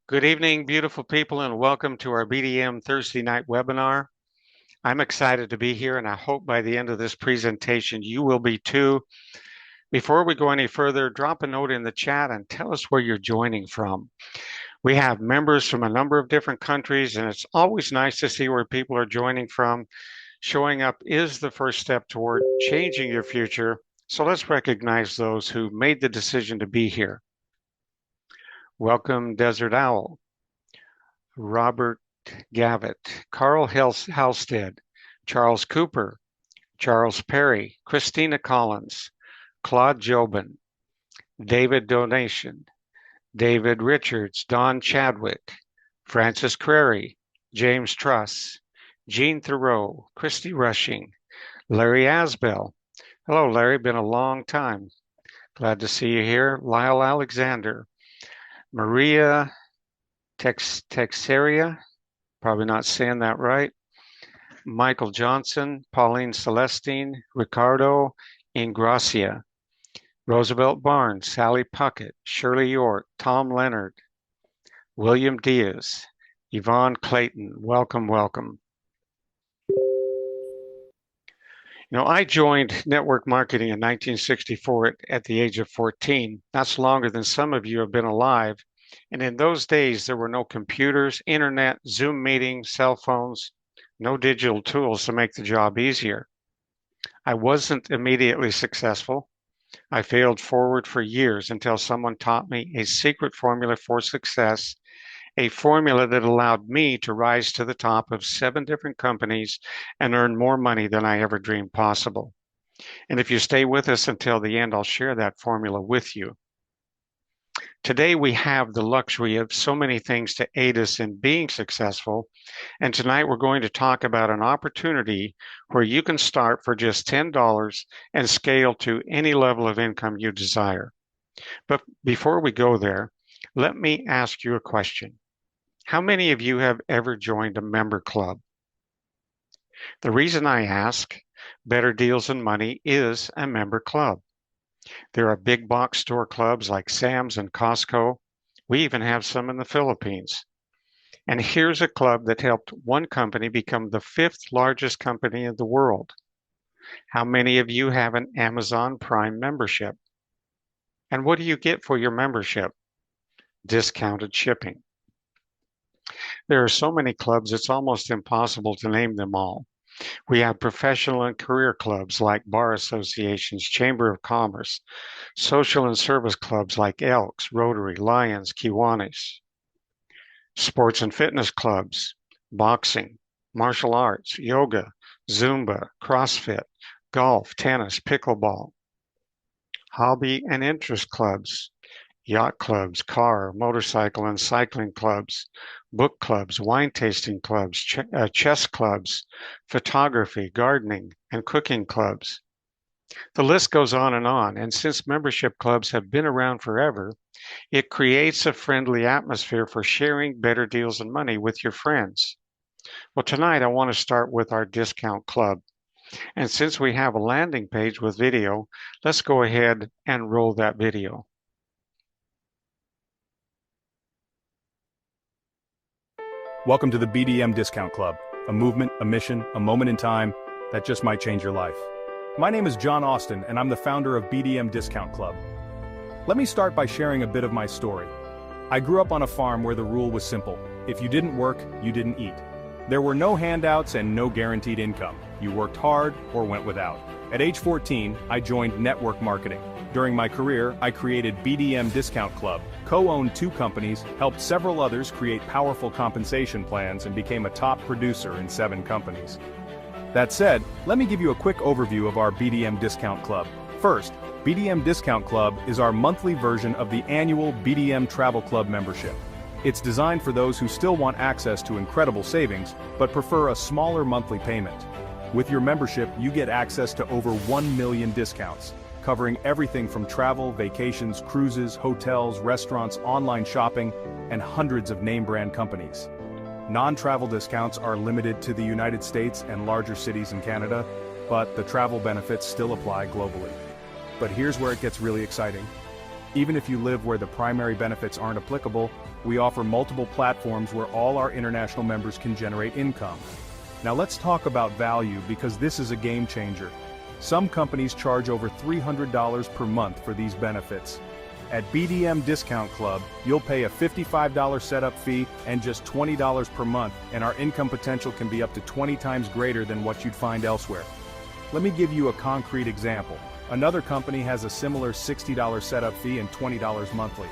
Good evening, beautiful people, and welcome to our BDM Thursday night webinar. I'm excited to be here, and I hope by the end of this presentation, you will be too. Before we go any further, drop a note in the chat and tell us where you're joining from. We have members from a number of different countries, and it's always nice to see where people are joining from. Showing up is the first step toward changing your future. So let's recognize those who made the decision to be here. Welcome, Desert Owl. Robert Gavitt, Carl Halstead, Charles Cooper, Charles Perry, Christina Collins, Claude Jobin, David Donation, David Richards, Don Chadwick, Francis Crary, James Truss, Jean Thoreau, Christy Rushing, Larry Asbell. Hello, Larry, been a long time. Glad to see you here. Lyle Alexander, Maria Texeria, probably not saying that right. Michael Johnson, Pauline Celestine, Ricardo Ingracia, Roosevelt Barnes, Sally Puckett, Shirley York, Tom Leonard, William Diaz, Yvonne Clayton. Welcome, welcome. I joined network marketing in 1964 at the age of 14. That's longer than some of you have been alive. And in those days, there were no computers, internet, Zoom meetings, cell phones, no digital tools to make the job easier. I wasn't immediately successful. I failed forward for years until someone taught me a secret formula for success, a formula that allowed me to rise to the top of 7 different companies and earn more money than I ever dreamed possible. And if you stay with us until the end, I'll share that formula with you. Today, we have the luxury of so many things to aid us in being successful. And tonight, we're going to talk about an opportunity where you can start for just $10 and scale to any level of income you desire. But before we go there, let me ask you a question. How many of you have ever joined a member club? The reason I ask, Better Deals and Money is a member club. There are big box store clubs like Sam's and Costco. We even have some in the Philippines. And here's a club that helped one company become the 5th largest company in the world. How many of you have an Amazon Prime membership? And what do you get for your membership? Discounted shipping. There are so many clubs, it's almost impossible to name them all. We have professional and career clubs like bar associations, Chamber of Commerce, social and service clubs like Elks, Rotary, Lions, Kiwanis, sports and fitness clubs, boxing, martial arts, yoga, Zumba, CrossFit, golf, tennis, pickleball, hobby and interest clubs, yacht clubs, car, motorcycle and cycling clubs, book clubs, wine tasting clubs, chess clubs, photography, gardening, and cooking clubs. The list goes on, and since membership clubs have been around forever, it creates a friendly atmosphere for sharing better deals and money with your friends. Well, tonight I want to start with our discount club. And since we have a landing page with video, let's go ahead and roll that video. Welcome to the BDM Discount Club, a movement, a mission, a moment in time that just might change your life. My name is John Austin, and I'm the founder of BDM Discount Club. Let me start by sharing a bit of my story. I grew up on a farm where the rule was simple. If you didn't work, you didn't eat. There were no handouts and no guaranteed income. You worked hard or went without. At age 14, I joined network marketing. During my career, I created BDM Discount Club, co-owned 2 companies, helped several others create powerful compensation plans, and became a top producer in 7 companies. That said, let me give you a quick overview of our BDM Discount Club. First, BDM Discount Club is our monthly version of the annual BDM Travel Club membership. It's designed for those who still want access to incredible savings, but prefer a smaller monthly payment. With your membership, you get access to over 1 million discounts, covering everything from travel, vacations, cruises, hotels, restaurants, online shopping, and hundreds of name-brand companies. Non-travel discounts are limited to the United States and larger cities in Canada, but the travel benefits still apply globally. But here's where it gets really exciting. Even if you live where the primary benefits aren't applicable, we offer multiple platforms where all our international members can generate income. Now let's talk about value, because this is a game changer. Some companies charge over $300 per month for these benefits. At BDM Discount Club, you'll pay a $55 setup fee and just $20 per month, and our income potential can be up to 20 times greater than what you'd find elsewhere. Let me give you a concrete example. Another company has a similar $60 setup fee and $20 monthly.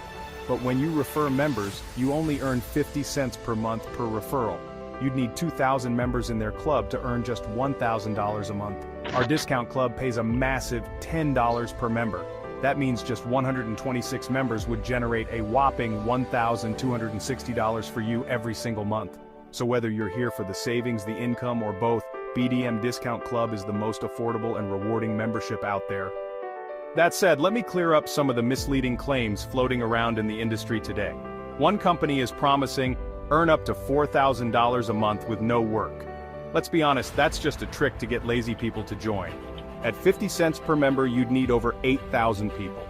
But when you refer members, you only earn 50 cents per month per referral. You'd need 2,000 members in their club to earn just $1,000 a month. Our discount club pays a massive $10 per member. That means just 126 members would generate a whopping $1,260 for you every single month. So whether you're here for the savings, the income, or both, BDM Discount Club is the most affordable and rewarding membership out there. That said, let me clear up some of the misleading claims floating around in the industry today. One company is promising earn up to $4,000 a month with no work. Let's be honest, that's just a trick to get lazy people to join. At 50 cents per member, you'd need over 8,000 people.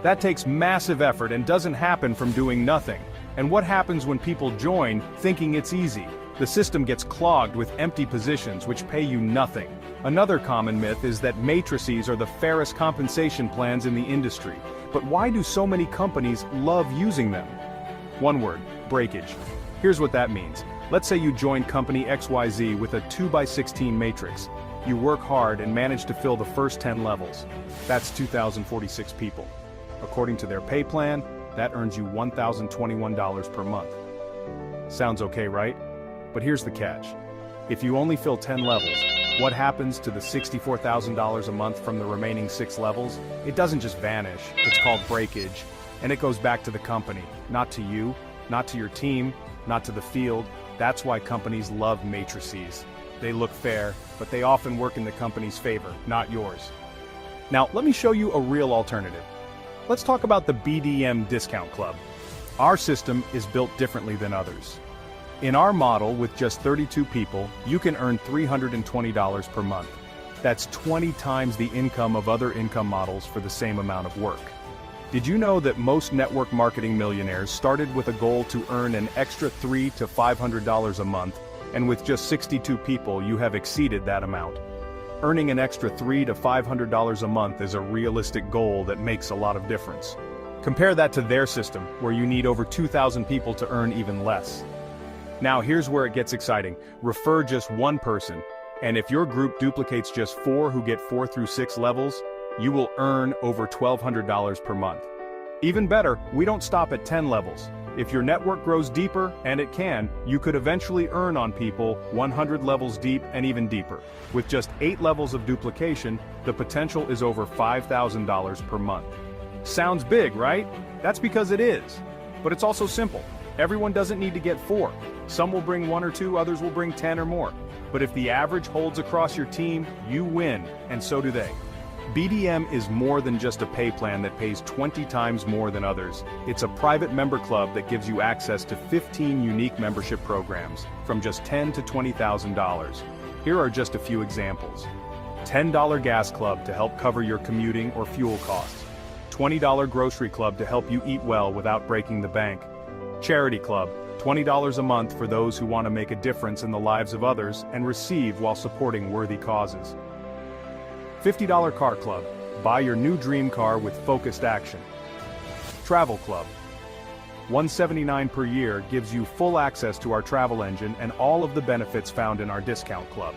That takes massive effort and doesn't happen from doing nothing. And what happens when people join thinking it's easy? The system gets clogged with empty positions which pay you nothing. Another common myth is that matrices are the fairest compensation plans in the industry. But why do so many companies love using them? One word: breakage. Here's what that means. Let's say you join company XYZ with a 2x16 matrix. You work hard and manage to fill the first 10 levels. That's 2,046 people. According to their pay plan, that earns you $1,021 per month. Sounds okay, right? But here's the catch. If you only fill 10 levels, what happens to the $64,000 a month from the remaining 6 levels? It doesn't just vanish, it's called breakage. And it goes back to the company, not to you, not to your team, not to the field. That's why companies love matrices. They look fair, but they often work in the company's favor, not yours. Now, let me show you a real alternative. Let's talk about the BDM Discount Club. Our system is built differently than others. In our model, with just 32 people, you can earn $320 per month. That's 20 times the income of other income models for the same amount of work. Did you know that most network marketing millionaires started with a goal to earn an extra $300 to $500 a month, and with just 62 people, you have exceeded that amount? Earning an extra $300 to $500 a month is a realistic goal that makes a lot of difference. Compare that to their system, where you need over 2,000 people to earn even less. Now here's where it gets exciting. Refer just one person, and if your group duplicates just 4 who get 4 through 6 levels, you will earn over $1,200 per month. Even better, we don't stop at 10 levels. If your network grows deeper, and it can, you could eventually earn on people 100 levels deep and even deeper. With just 8 levels of duplication, the potential is over $5,000 per month. Sounds big, right? That's because it is. But it's also simple. Everyone doesn't need to get 4. Some will bring 1 or 2, others will bring 10 or more. But if the average holds across your team, you win, and so do they. BDM is more than just a pay plan that pays 20 times more than others. It's a private member club that gives you access to 15 unique membership programs, from just $10,000 to $20,000. Here are just a few examples. $10 gas club to help cover your commuting or fuel costs. $20 grocery club to help you eat well without breaking the bank. Charity club, $20 a month for those who want to make a difference in the lives of others and receive while supporting worthy causes. $50 car club, buy your new dream car with focused action. Travel club, $179 per year gives you full access to our travel engine and all of the benefits found in our discount club.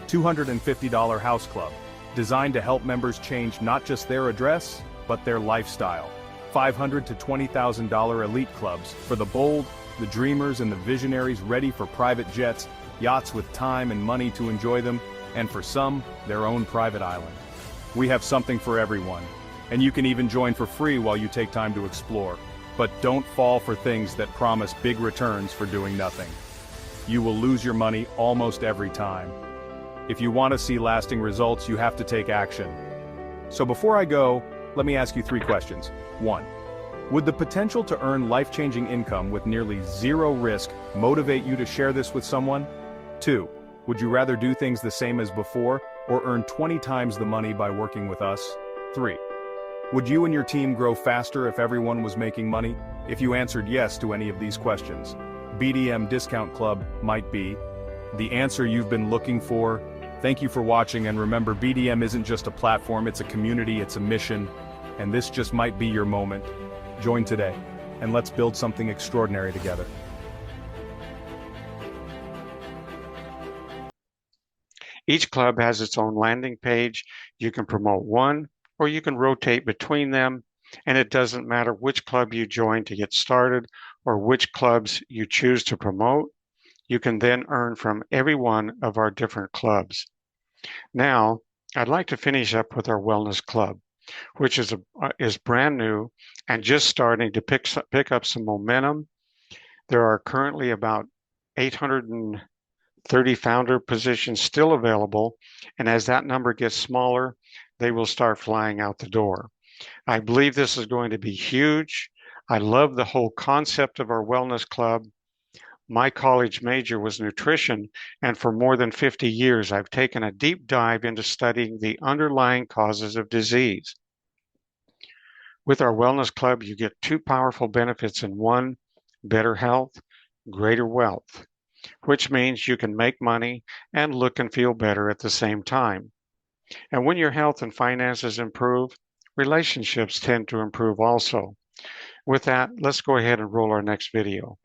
$250 house club, designed to help members change not just their address, but their lifestyle. $500 to $20,000 elite clubs, for the bold, the dreamers and the visionaries ready for private jets, yachts with time and money to enjoy them, and for some, their own private island. We have something for everyone, and you can even join for free while you take time to explore. But don't fall for things that promise big returns for doing nothing. You will lose your money almost every time. If you want to see lasting results, you have to take action. So before I go, let me ask you 3 questions. 1. Would the potential to earn life-changing income with nearly 0 risk motivate you to share this with someone? 2. Would you rather do things the same as before, or earn 20 times the money by working with us? 3. Would you and your team grow faster if everyone was making money? If you answered yes to any of these questions, BDM Discount Club might be the answer you've been looking for. Thank you for watching, and remember, BDM isn't just a platform, it's a community, it's a mission, and this just might be your moment. Join today, and let's build something extraordinary together. Each club has its own landing page. You can promote one, or you can rotate between them, and it doesn't matter which club you join to get started or which clubs you choose to promote. You can then earn from every one of our different clubs. Now, I'd like to finish up with our wellness club, which is brand new and just starting to pick up some momentum. There are currently about 830 founder positions still available, and as that number gets smaller, they will start flying out the door. I believe this is going to be huge. I love the whole concept of our wellness club. My college major was nutrition, and for more than 50 years, I've taken a deep dive into studying the underlying causes of disease. With our wellness club, you get two powerful benefits in one: better health, greater wealth, which means you can make money and look and feel better at the same time. And when your health and finances improve, relationships tend to improve also. With that, let's go ahead and roll our next video.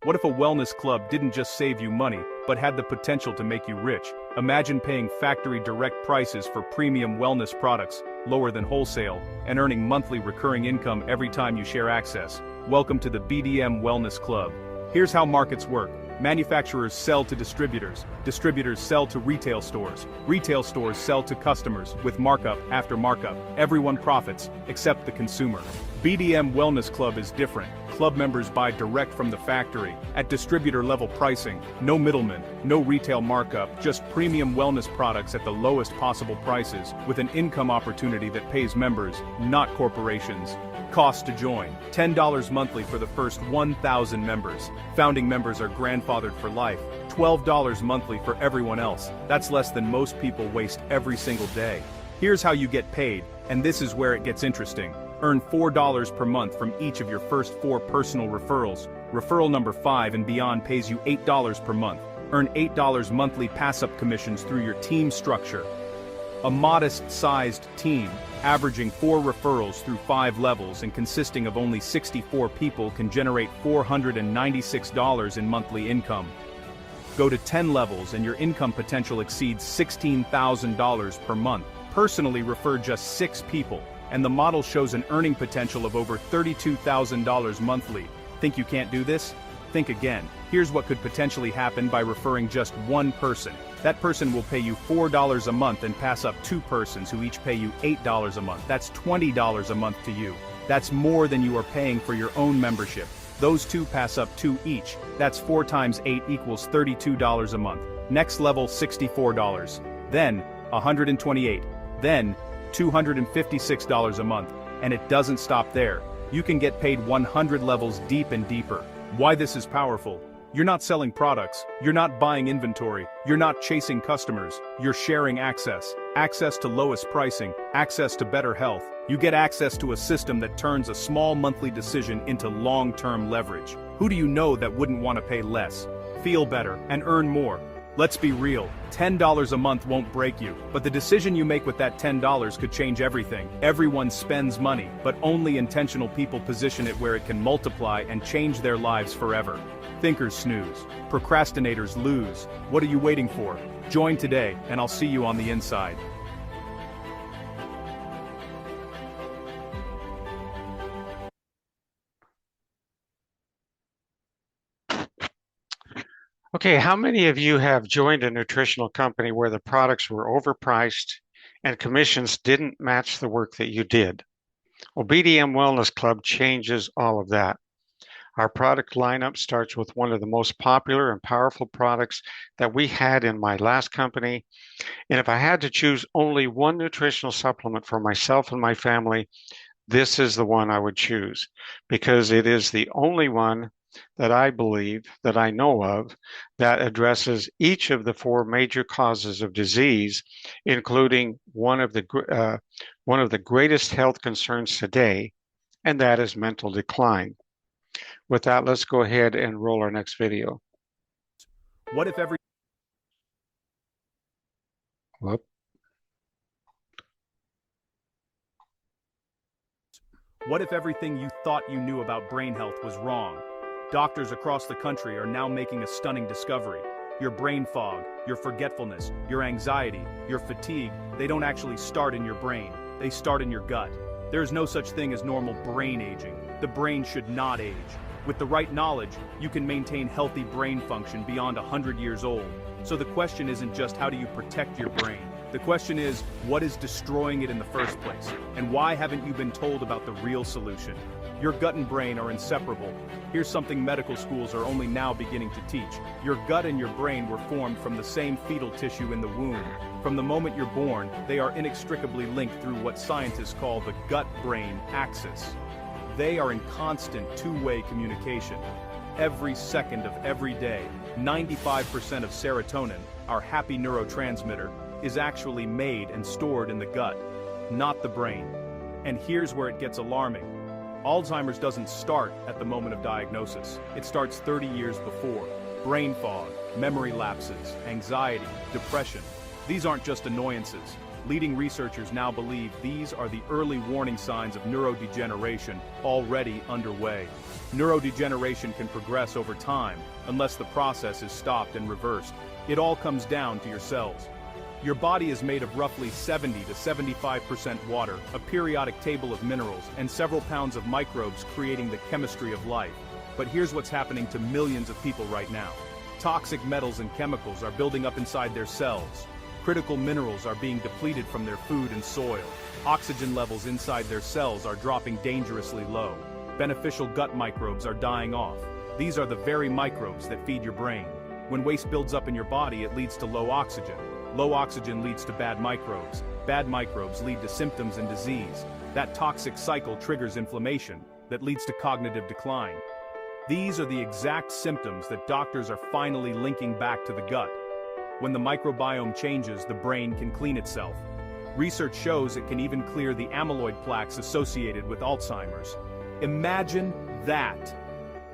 What if a wellness club didn't just save you money, but had the potential to make you rich? Imagine paying factory direct prices for premium wellness products, lower than wholesale, and earning monthly recurring income every time you share access. Welcome to the BDM Wellness Club. Here's how markets work. Manufacturers sell to distributors. Distributors sell to retail stores. Retail stores sell to customers with markup after markup. Everyone profits, except the consumer. BDM Wellness Club is different. Club members buy direct from the factory, at distributor level pricing, no middlemen, no retail markup, just premium wellness products at the lowest possible prices, with an income opportunity that pays members, not corporations. Cost to join: $10 monthly for the first 1,000 members. Founding members are grandfathered for life. $12 monthly for everyone else. That's less than most people waste every single day. Here's how you get paid, and this is where it gets interesting. Earn $4 per month from each of your first 4 personal referrals. Referral number 5 and beyond pays you $8 per month. Earn $8 monthly pass-up commissions through your team structure. A modest-sized team, averaging 4 referrals through 5 levels and consisting of only 64 people, can generate $496 in monthly income. Go to 10 levels and your income potential exceeds $16,000 per month. Personally refer just 6 people, and the model shows an earning potential of over $32,000 monthly. Think you can't do this? Think again. Here's what could potentially happen by referring just one person. That person will pay you $4 a month and pass up 2 persons who each pay you $8 a month. That's $20 a month to you. That's more than you are paying for your own membership. Those 2 pass up 2 each. That's 4 times 8 equals $32 a month. Next level, $64. Then, $128. Then, $256 a month. And it doesn't stop there. You can get paid 100 levels deep and deeper. Why this is powerful? You're not selling products, you're not buying inventory, you're not chasing customers, you're sharing access. Access to lowest pricing, access to better health. You get access to a system that turns a small monthly decision into long-term leverage. Who do you know that wouldn't want to pay less, feel better, and earn more? Let's be real, $10 a month won't break you, but the decision you make with that $10 could change everything. Everyone spends money, but only intentional people position it where it can multiply and change their lives forever. Thinkers snooze, procrastinators lose. What are you waiting for? Join today, and I'll see you on the inside. Okay, how many of you have joined a nutritional company where the products were overpriced and commissions didn't match the work that you did? Well, BDM Wellness Club changes all of that. Our product lineup starts with one of the most popular and powerful products that we had in my last company. And if I had to choose only one nutritional supplement for myself and my family, this is the one I would choose because it is the only one that I believe, that I know of, that addresses each of the four major causes of disease, including one of the greatest health concerns today, and that is mental decline. With that, let's go ahead and roll our next video. What if every Whoop. What if everything you thought you knew about brain health was wrong? Doctors across the country are now making a stunning discovery. Your brain fog, your forgetfulness, your anxiety, your fatigue, they don't actually start in your brain. They start in your gut. There is no such thing as normal brain aging. The brain should not age. With the right knowledge, you can maintain healthy brain function beyond 100 years old. So the question isn't just how do you protect your brain? The question is, what is destroying it in the first place? And why haven't you been told about the real solution? Your gut and brain are inseparable. Here's something medical schools are only now beginning to teach. Your gut and your brain were formed from the same fetal tissue in the womb. From the moment you're born, they are inextricably linked through what scientists call the gut-brain axis. They are in constant two-way communication. Every second of every day, 95% of serotonin, our happy neurotransmitter, is actually made and stored in the gut, not the brain. And here's where it gets alarming. Alzheimer's doesn't start at the moment of diagnosis. It starts 30 years before. Brain fog, memory lapses, anxiety, depression. These aren't just annoyances. Leading researchers now believe these are the early warning signs of neurodegeneration already underway. Neurodegeneration can progress over time unless the process is stopped and reversed. It all comes down to your cells. Your body is made of roughly 70 to 75% water, a periodic table of minerals, and several pounds of microbes creating the chemistry of life. But here's what's happening to millions of people right now. Toxic metals and chemicals are building up inside their cells. Critical minerals are being depleted from their food and soil. Oxygen levels inside their cells are dropping dangerously low. Beneficial gut microbes are dying off. These are the very microbes that feed your brain. When waste builds up in your body, it leads to low oxygen. Low oxygen leads to bad microbes. Bad microbes lead to symptoms and disease. That toxic cycle triggers inflammation that leads to cognitive decline. These are the exact symptoms that doctors are finally linking back to the gut. When the microbiome changes, the brain can clean itself. Research shows it can even clear the amyloid plaques associated with Alzheimer's. Imagine that!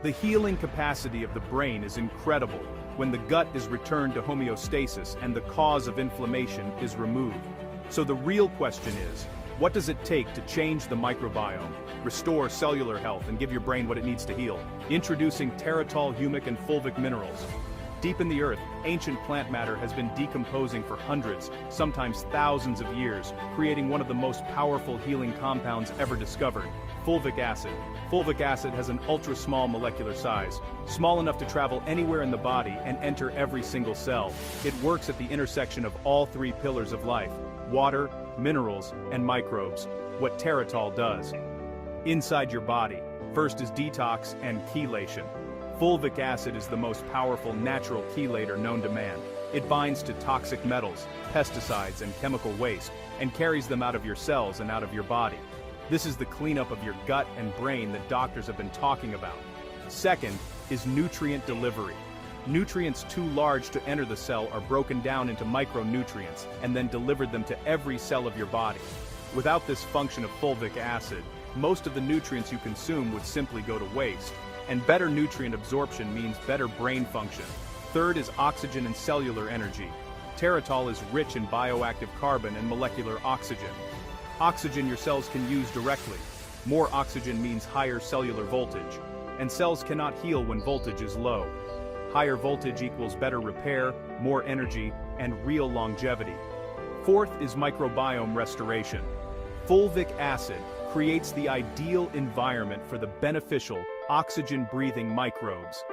The healing capacity of the brain is incredible when the gut is returned to homeostasis and the cause of inflammation is removed. So the real question is, what does it take to change the microbiome, restore cellular health, and give your brain what it needs to heal? Introducing Terratol humic and fulvic minerals. Deep in the earth, ancient plant matter has been decomposing for hundreds, sometimes thousands of years, creating one of the most powerful healing compounds ever discovered, fulvic acid. Fulvic acid has an ultra-small molecular size, small enough to travel anywhere in the body and enter every single cell. It works at the intersection of all three pillars of life: water, minerals, and microbes. What Terratol does. Inside your body, first is detox and chelation. Fulvic acid is the most powerful natural chelator known to man. It binds to toxic metals, pesticides, and chemical waste, and carries them out of your cells and out of your body. This is the cleanup of your gut and brain that doctors have been talking about. Second is nutrient delivery. Nutrients too large to enter the cell are broken down into micronutrients and then delivered them to every cell of your body. Without this function of fulvic acid, most of the nutrients you consume would simply go to waste. And better nutrient absorption means better brain function. Third is oxygen and cellular energy. Terratol is rich in bioactive carbon and molecular oxygen. Oxygen your cells can use directly. More oxygen means higher cellular voltage. And cells cannot heal when voltage is low. Higher voltage equals better repair, more energy, and real longevity. Fourth is microbiome restoration. Fulvic acid creates the ideal environment for the beneficial, oxygen-breathing microbes.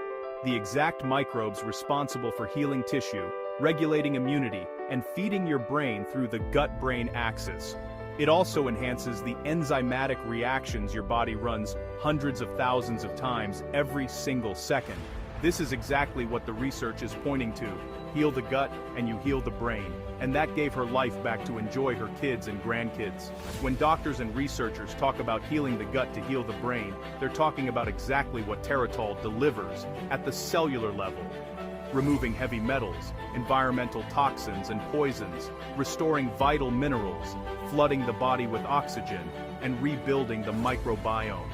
The exact microbes responsible for healing tissue, regulating immunity, and feeding your brain through the gut-brain axis. It also enhances the enzymatic reactions your body runs hundreds of thousands of times every single second. This is exactly what the research is pointing to. Heal the gut, and you heal the brain. And that gave her life back to enjoy her kids and grandkids. When doctors and researchers talk about healing the gut to heal the brain, they're talking about exactly what Terratol delivers at the cellular level. Removing heavy metals, environmental toxins and poisons, restoring vital minerals, flooding the body with oxygen, and rebuilding the microbiome.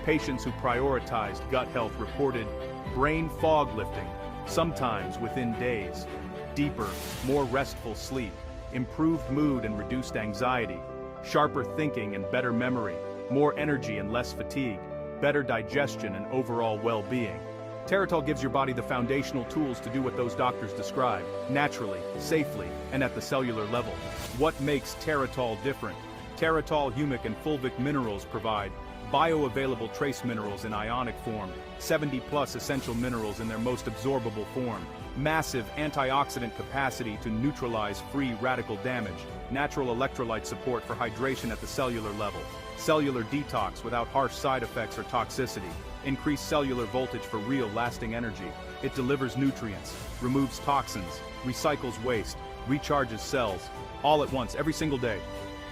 Patients who prioritized gut health reported brain fog lifting, sometimes within days, deeper, more restful sleep, improved mood and reduced anxiety, sharper thinking and better memory, more energy and less fatigue, better digestion and overall well-being. Terratol gives your body the foundational tools to do what those doctors describe, naturally, safely, and at the cellular level. What makes Terratol different? Terratol humic and fulvic minerals provide bioavailable trace minerals in ionic form, 70+ essential minerals in their most absorbable form, massive antioxidant capacity to neutralize free radical damage, natural electrolyte support for hydration at the cellular level, cellular detox without harsh side effects or toxicity, increased cellular voltage for real lasting energy. It delivers nutrients, removes toxins, recycles waste, recharges cells, all at once every single day.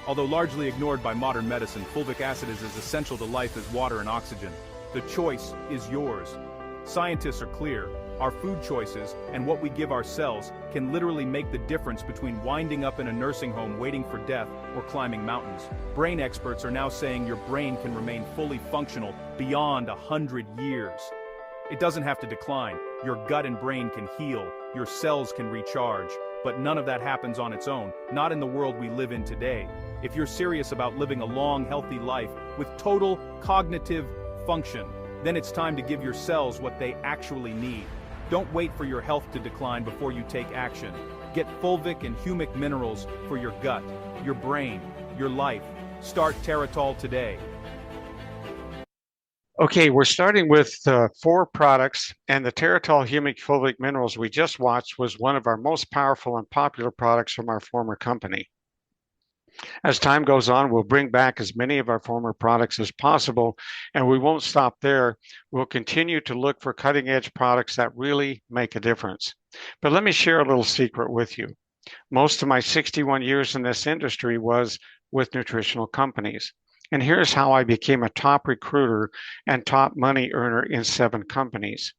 Although largely ignored by modern medicine, fulvic acid is as essential to life as water and oxygen. The choice is yours. Scientists are clear. Our food choices and what we give ourselves can literally make the difference between winding up in a nursing home waiting for death or climbing mountains. Brain experts are now saying your brain can remain fully functional beyond 100 years. It doesn't have to decline. Your gut and brain can heal. Your cells can recharge. But none of that happens on its own, not in the world we live in today. If you're serious about living a long, healthy life with total cognitive function, then it's time to give your cells what they actually need. Don't wait for your health to decline before you take action. Get fulvic and humic minerals for your gut, your brain, your life. Start Terratol today. Okay, we're starting with 4 products, and the Terratol Humic Fulvic Minerals we just watched was one of our most powerful and popular products from our former company. As time goes on, we'll bring back as many of our former products as possible, and we won't stop there. We'll continue to look for cutting-edge products that really make a difference. But let me share a little secret with you. Most of my 61 years in this industry was with nutritional companies. And here's how I became a top recruiter and top money earner in 7 companies.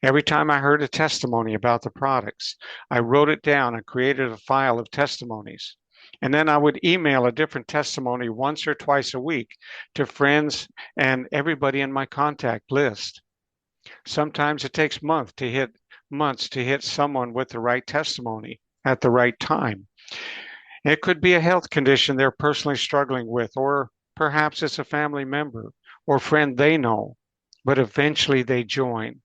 Every time I heard a testimony about the products, I wrote it down and created a file of testimonies. And then I would email a different testimony once or twice a week to friends and everybody in my contact list. Sometimes it takes months to hit someone with the right testimony at the right time. It could be a health condition they're personally struggling with, or perhaps it's a family member or friend they know, but eventually they join.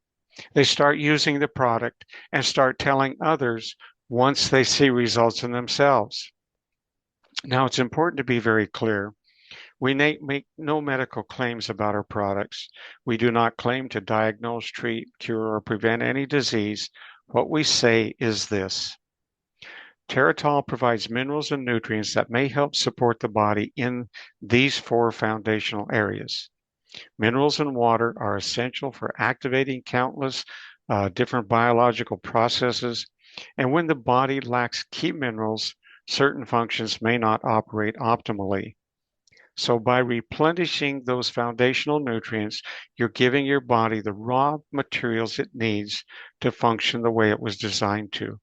They start using the product and start telling others once they see results in themselves. Now, it's important to be very clear. We make no medical claims about our products. We do not claim to diagnose, treat, cure, or prevent any disease. What we say is this. Terratol provides minerals and nutrients that may help support the body in these 4 foundational areas. Minerals and water are essential for activating countless different biological processes, and when the body lacks key minerals, certain functions may not operate optimally. So by replenishing those foundational nutrients, you're giving your body the raw materials it needs to function the way it was designed to.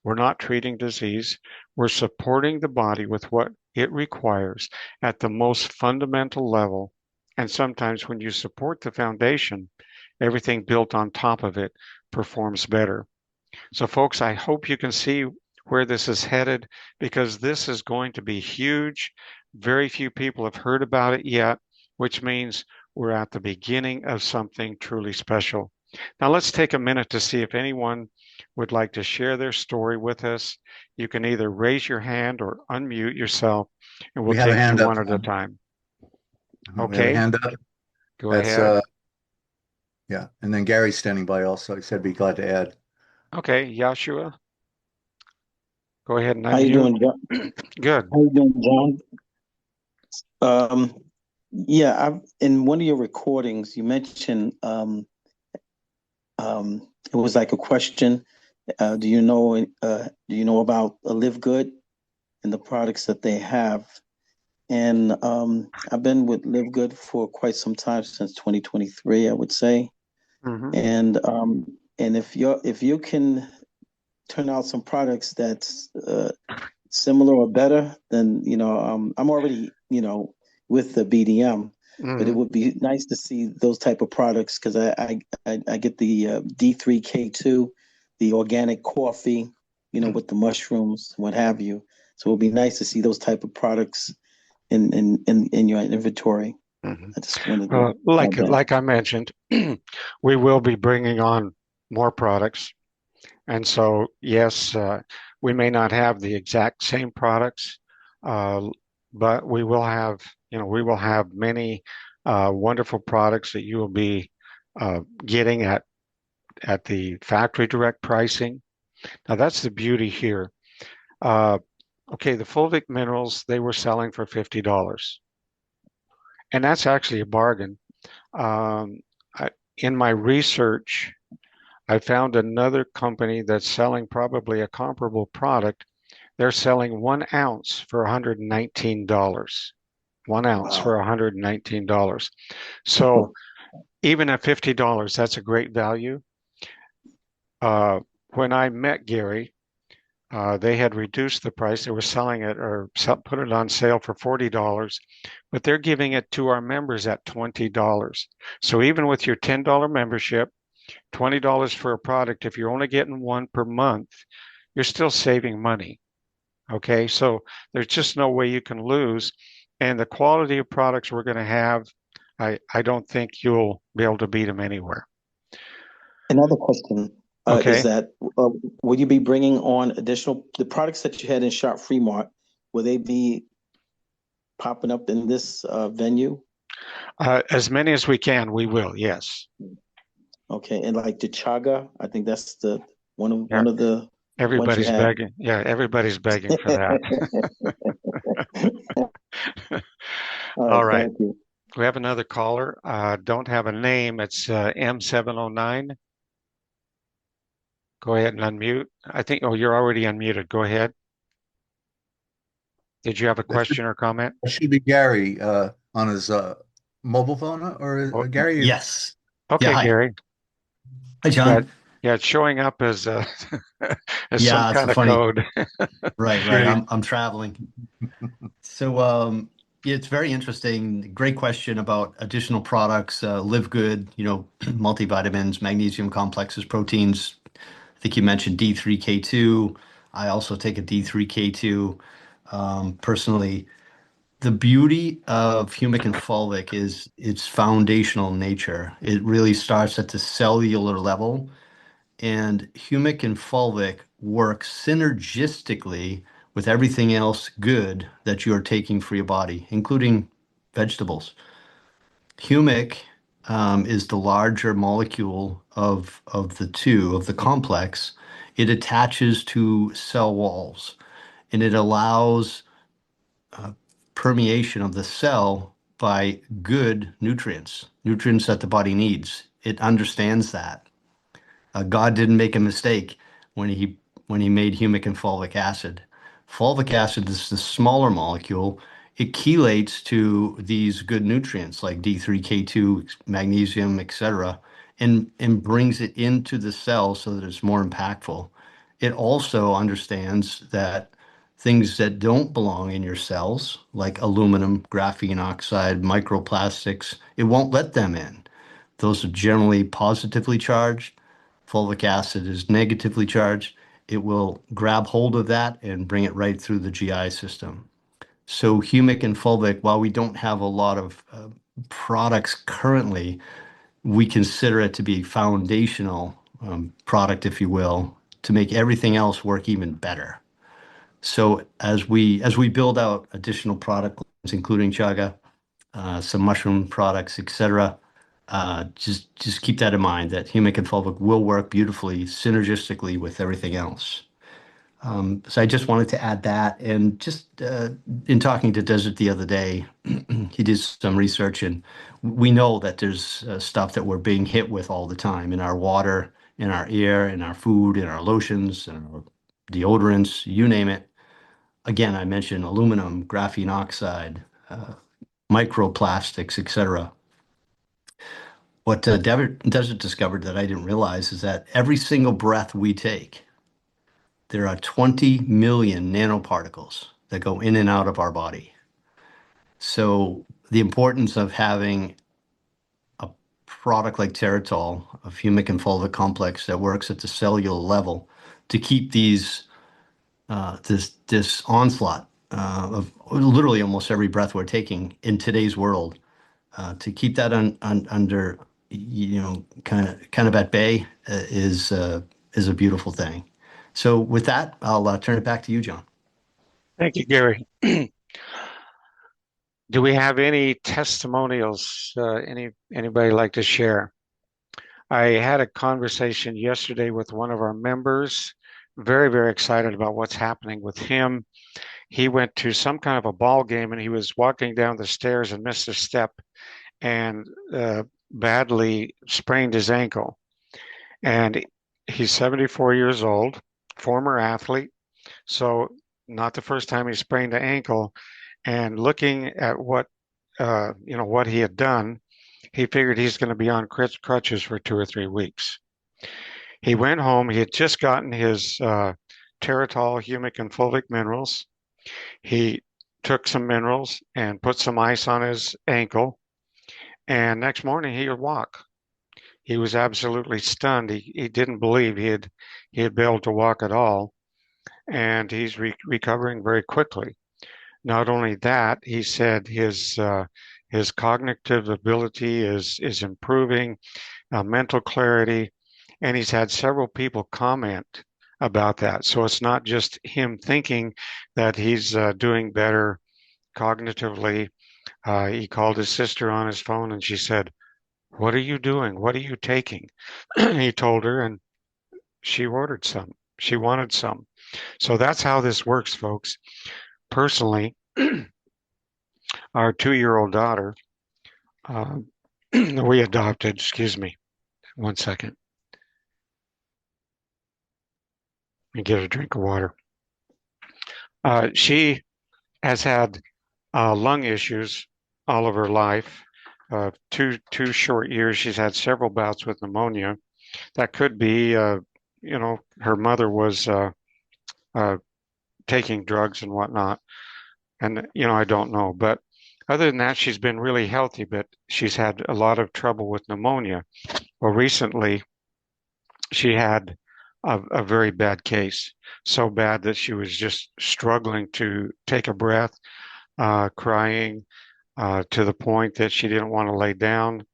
We're not treating disease. We're supporting the body with what it requires at the most fundamental level. And sometimes when you support the foundation, everything built on top of it performs better. So folks, I hope you can see where this is headed, because this is going to be huge. Very few people have heard about it yet, which means we're at the beginning of something truly special. Now let's take a minute to see if anyone would like to share their story with us. You can either raise your hand or unmute yourself, and we'll take you one at a time. We have a Okay, hand up. go That's ahead. yeah, and then Gary's standing by also. He said be glad to add. Okay, Yashua, go ahead and unmute. How you doing, John? Good. How you doing, John? Yeah, in one of your recordings, you mentioned it was like a question Do you know about Live Good and the products that they have? And I've been with Live Good for quite some time, since 2023, I would say. Hmm. And if you can turn out some products that's similar or better, then I'm already with the BDM, but it Hmm. would be nice to see those type of products, because I get the D3K2, the organic coffee, with the mushrooms, what have you. So it would be nice to see those type of products in your inventory. Hmm. I just wanted to Well, like add that. like I mentioned, we will be bringing on more products, and so yes, we may not have the exact same products, uh, but we will have many wonderful products that you will be getting at the factory direct pricing. Now that's the beauty here. Uh, okay, the fulvic minerals they were selling for $50, and that's actually a bargain. Um, in my research, I found another company that's selling probably a comparable product. They're selling 1 ounce for $119. 1 ounce for Wow. $119. So even at $50, that's a great value. Uh, when I met Gary, they had reduced the price. They were selling it or put it on sale for $40, but they're giving it to our members at $20. So even with your $10 membership, $20 for a product, if you're only getting one per month, you're still saving money. Okay, so there's just no way you can lose. And the quality of products we're going to have, I don't think you'll be able to beat them anywhere. Another question is Okay. that will you be bringing on the products that you had in Sharp Fremont? Will they be popping up in this venue? As many as we can, we will, yes. Okay, and like the chaga, I think that's the one of Yeah, one of the ones you everybody's had. begging. Yeah, everybody's begging for that. All right, All right. thank you. We have another caller. Don't have a name. It's M709. Go ahead and unmute. I think, oh, you're already unmuted. Go ahead. Did you have a That should, question or comment? that should be Gary on his mobile phone, or Oh, Gary. Yes. Yeah, okay, hi. Gary. Hi, Yeah, John. yeah, it's showing up as as some Yeah, it's a kind of funny. code. Right. Great. I'm traveling. So yeah, it's very interesting. Great question about additional products, Live Good, multivitamins, magnesium complexes, proteins. I think you mentioned D3K2. I also take a D3K2. Personally, the beauty of humic and fulvic is its foundational nature. It really starts at the cellular level. And humic and fulvic work synergistically with everything else good that you're taking for your body, including vegetables. Humic is the larger molecule of the two, of the complex. It attaches to cell walls and it allows permeation of the cell by good nutrients, nutrients that the body needs. It understands that. God didn't make a mistake when he made humic and fulvic acid. Fulvic acid is the smaller molecule. It chelates to these good nutrients like D3K2, magnesium, etc., and brings it into the cell so that it's more impactful. It also understands that things that don't belong in your cells, like aluminum, graphene oxide, microplastics, it won't let them in. Those are generally positively charged. Fulvic acid is negatively charged. It will grab hold of that and bring it right through the GI system. So humic and fulvic, while we don't have a lot of products currently, we consider it to be foundational product, if you will, to make everything else work even better. So as we build out additional product lines, including chaga, some mushroom products, etc. Just keep that in mind that humic and fulvic will work beautifully synergistically with everything else. So I just wanted to add that, and just in talking to Desert the other day, he did some research, and we know that there's stuff that we're being hit with all the time in our water, in our air, in our food, in our lotions, in our deodorants, you name it. Again, I mentioned aluminum, graphene oxide, microplastics, etc. What Desert discovered that I didn't realize is that every single breath we take, there are 20 million nanoparticles that go in and out of our body. So the importance of having a product like Terratol, a fumic and fulvic complex that works at the cellular level to keep this onslaught of literally almost every breath we're taking in today's world, to keep that under, kind of at bay, is a beautiful thing. So with that, I'll turn it back to you, John. Thank you, Gary. Do we have any testimonials? Anybody like to share? I had a conversation yesterday with one of our members, very, very excited about what's happening with him. He went to some kind of a ball game and he was walking down the stairs and missed a step and badly sprained his ankle. And he's 74 years old, former athlete. So not the first time he sprained the ankle. And looking at what what he had done, he figured he's going to be on crutches for 2 or 3 weeks. He went home. He had just gotten his Terratol, humic, and fulvic minerals. He took some minerals and put some ice on his ankle. And next morning he would walk. He was absolutely stunned. He didn't believe he had been able to walk at all. And he's recovering very quickly. Not only that, he said his cognitive ability is improving, mental clarity, and he's had several people comment about that. So it's not just him thinking that he's doing better cognitively. He called his sister on his phone and she said, "What are you doing? What are you taking?" He told her and she ordered some. She wanted some. So that's how this works, folks. Personally, our 2-year-old daughter, we adopted, excuse me, one second. Let me get a drink of water. She has had lung issues all of her life. Two short years, she's had several bouts with pneumonia. That could be, her mother was taking drugs and whatnot. And, I don't know. But other than that, she's been really healthy, but she's had a lot of trouble with pneumonia. Well, recently, she had a very bad case, so bad that she was just struggling to take a breath, crying to the point that she didn't want to lay down.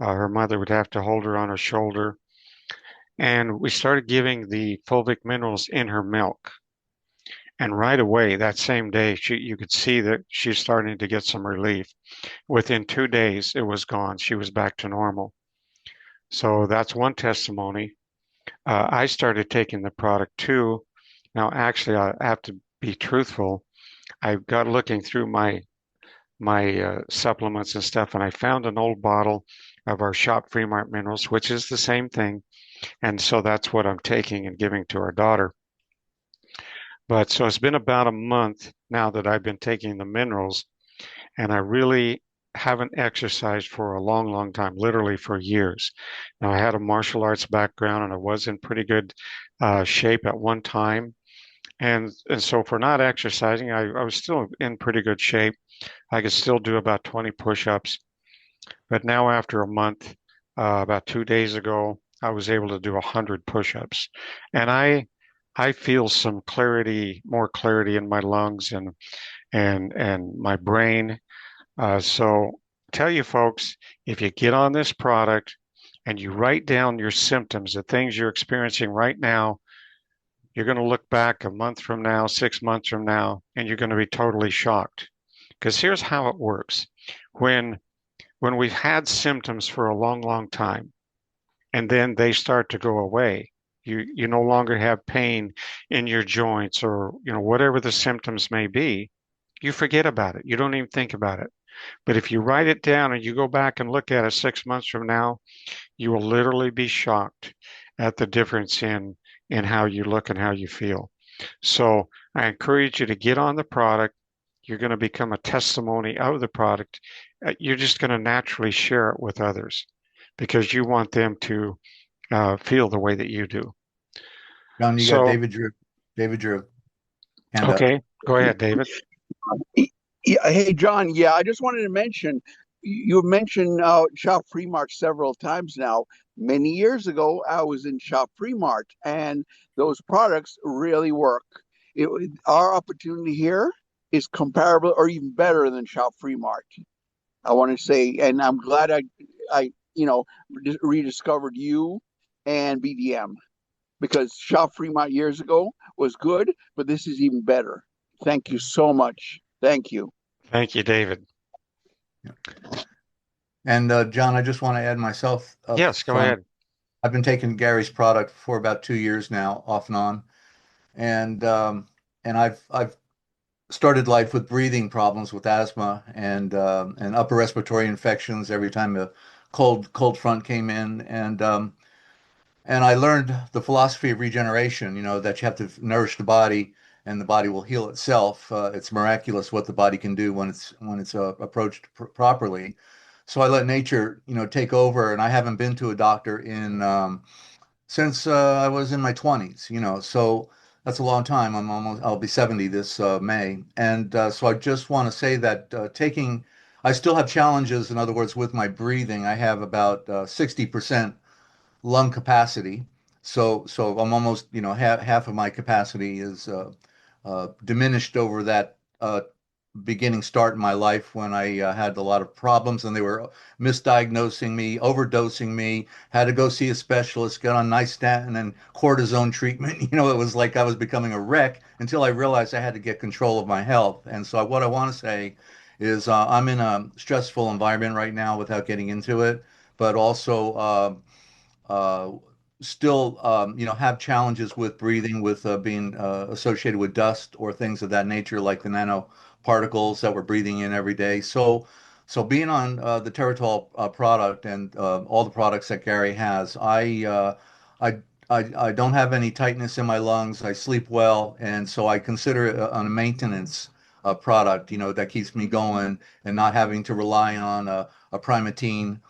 Her mother would have to hold her on her shoulder. And we started giving the fulvic minerals in her milk. And right away, that same day, you could see that she's starting to get some relief. Within 2 days, it was gone. She was back to normal. So that's one testimony. I started taking the product too. Now, actually, I have to be truthful. I got looking through my supplements and stuff, and I found an old bottle of our Shop Free Mart minerals, which is the same thing. And so that's what I'm taking and giving to our daughter. But so it's been about a month now that I've been taking the minerals, and I really haven't exercised for a long, long time, literally for years. Now, I had a martial arts background and I was in pretty good shape at one time. And so for not exercising, I was still in pretty good shape. I could still do about 20 push-ups. But now after a month, about 2 days ago, I was able to do 100 push-ups. And I feel some clarity, more clarity in my lungs and my brain. So tell you folks, if you get on this product and you write down your symptoms, the things you're experiencing right now, you're going to look back a month from now, 6 months from now, and you're going to be totally shocked. Because here's how it works. When we've had symptoms for a long, long time, and then they start to go away, you no longer have pain in your joints or whatever the symptoms may be, you forget about it. You don't even think about it. But if you write it down and you go back and look at it 6 months from now, you will literally be shocked at the difference in how you look and how you feel. So I encourage you to get on the product. You're going to become a testimony of the product. You're just going to naturally share it with others because you want them to feel the way that you do. John, you got So, David Drew hand up. okay, go ahead, David. Yeah, hey John. Yeah, I just wanted to mention you've mentioned Shop Free Mart several times now. Many years ago, I was in Shop Free Mart, and those products really work. Our opportunity here is comparable or even better than Shop Free Mart. I want to say, and I'm glad I rediscovered you and BDM because Shop Free Mart years ago was good, but this is even better. Thank you so much. Thank you. Thank you, David. And John, I just want to add myself Yes, go ahead. I've been taking Gary's product for about 2 years now, off and on, and I've started life with breathing problems with asthma and upper respiratory infections every time a cold front came in, and I learned the philosophy of regeneration, that you have to nourish the body and the body will heal itself. It's miraculous what the body can do when it's approached properly. So I let nature, take over, and I haven't been to a doctor in since I was in my 20s, so that's a long time. I'll be 70 this May. And so I just want to say that I still have challenges, in other words, with my breathing. I have about 60% lung capacity. So I'm almost, half of my capacity is diminished over that beginning start in my life when I had a lot of problems and they were misdiagnosing me, overdosing me, had to go see a specialist, get on nystatin and cortisone treatment. It was like I was becoming a wreck until I realized I had to get control of my health. And so what I want to say is I'm in a stressful environment right now without getting into it, but also uh, still, have challenges with breathing, with being associated with dust or things of that nature, like the nanoparticles that we're breathing in every day. So being on the Terratol product and all the products that Gary has, I, I don't have any tightness in my lungs. I sleep well, and so I consider it a maintenance product, that keeps me going and not having to rely on a Primatene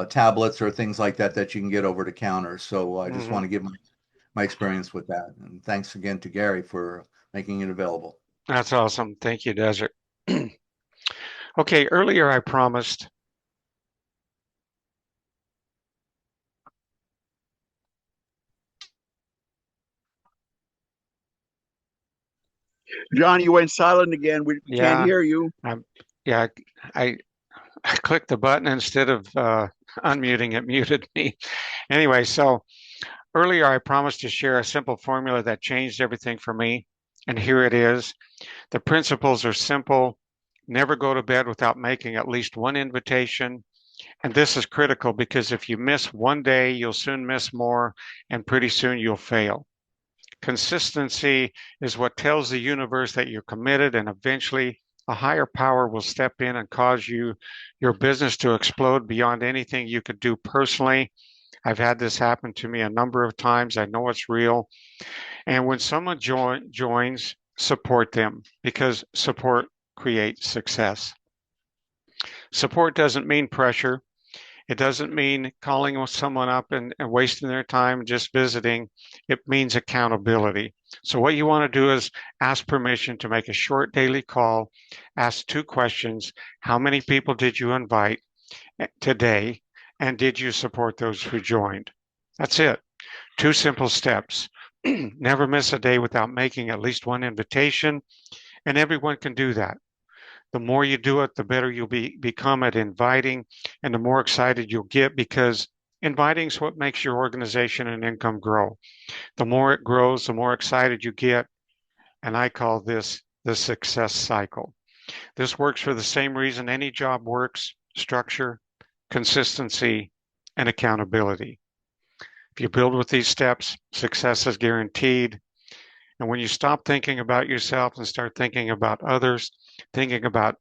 tablets or things like that that you can get over the counter. So I just want Mhm. to give my experience with that. And thanks again to Gary for making it available. That's awesome. Thank you, Desert. Okay, earlier I promised. John, you went silent again. We can't Yeah, hear you. I'm, yeah, I, I clicked the button instead of unmuting it, muted me. Anyway, so earlier I promised to share a simple formula that changed everything for me, and here it is. The principles are simple. Never go to bed without making at least one invitation. And this is critical because if you miss one day, you'll soon miss more, and pretty soon you'll fail. Consistency is what tells the universe that you're committed, and eventually a higher power will step in and cause your business to explode beyond anything you could do personally. I've had this happen to me a number of times. I know it's real. And when someone joins, support them because support creates success. Support doesn't mean pressure. It doesn't mean calling someone up and wasting their time just visiting. It means accountability. So what you want to do is ask permission to make a short daily call. Ask two questions. How many people did you invite today? And did you support those who joined? That's it. Two simple steps. Never miss a day without making at least one invitation, and everyone can do that. The more you do it, the better you'll become at inviting, and the more excited you'll get because inviting is what makes your organization and income grow. The more it grows, the more excited you get, and I call this the success cycle. This works for the same reason any job works: structure, consistency, and accountability. If you build with these steps, success is guaranteed. And when you stop thinking about yourself and start thinking about others, thinking about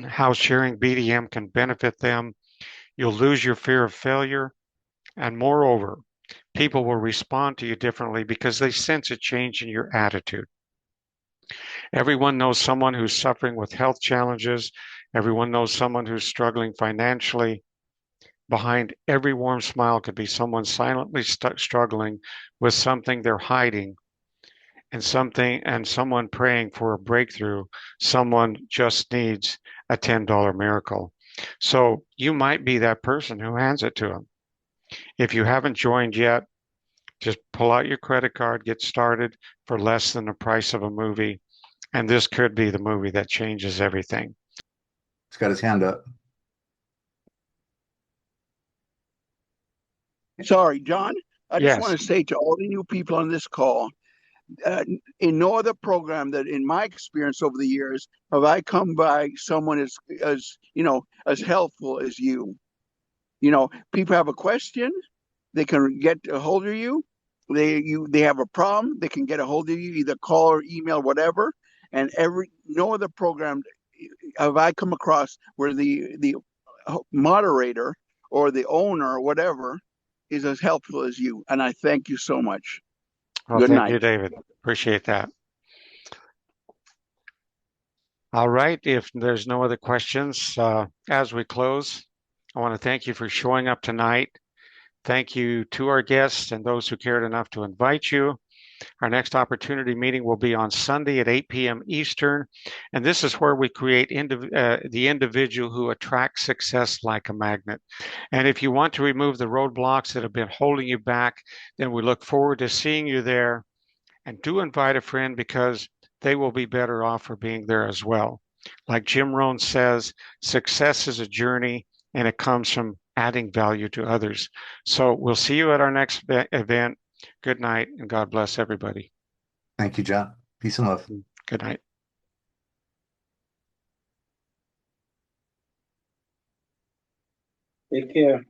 how sharing BDM can benefit them, you'll lose your fear of failure. And moreover, People will respond to you differently because they sense a change in your attitude. Everyone knows someone who's suffering with health challenges. Everyone knows someone who's struggling financially. Behind every warm smile could be someone silently struggling with something they're hiding, and someone praying for a breakthrough. Someone just needs a $10 miracle. So you might be that person who hands it to them. If you haven't joined yet, just pull out your credit card, get started for less than the price of a movie. And this could be the movie that changes everything. He's got his hand up. Sorry, John. I just want Yes. to say to all the new people on this call, in no other program that, in my experience over the years, have I come by someone as helpful as you. People have a question, they can get a hold of you. They have a problem, they can get a hold of you, either call or email, whatever. And no other program have I come across where the moderator or the owner or whatever is as helpful as you. And I thank you so much. Well, Good thank you, night. David. Appreciate that. All right. If there's no other questions, as we close, I want to thank you for showing up tonight. Thank you to our guests and those who cared enough to invite you. Our next opportunity meeting will be on Sunday at 8 p.m. Eastern. And this is where we create the individual who attracts success like a magnet. And if you want to remove the roadblocks that have been holding you back, then we look forward to seeing you there. And do invite a friend because they will be better off for being there as well. Like Jim Rohn says, success is a journey and it comes from adding value to others. So we'll see you at our next event. Good night and God bless everybody. Thank you, John. Peace and love. Good night. Take care.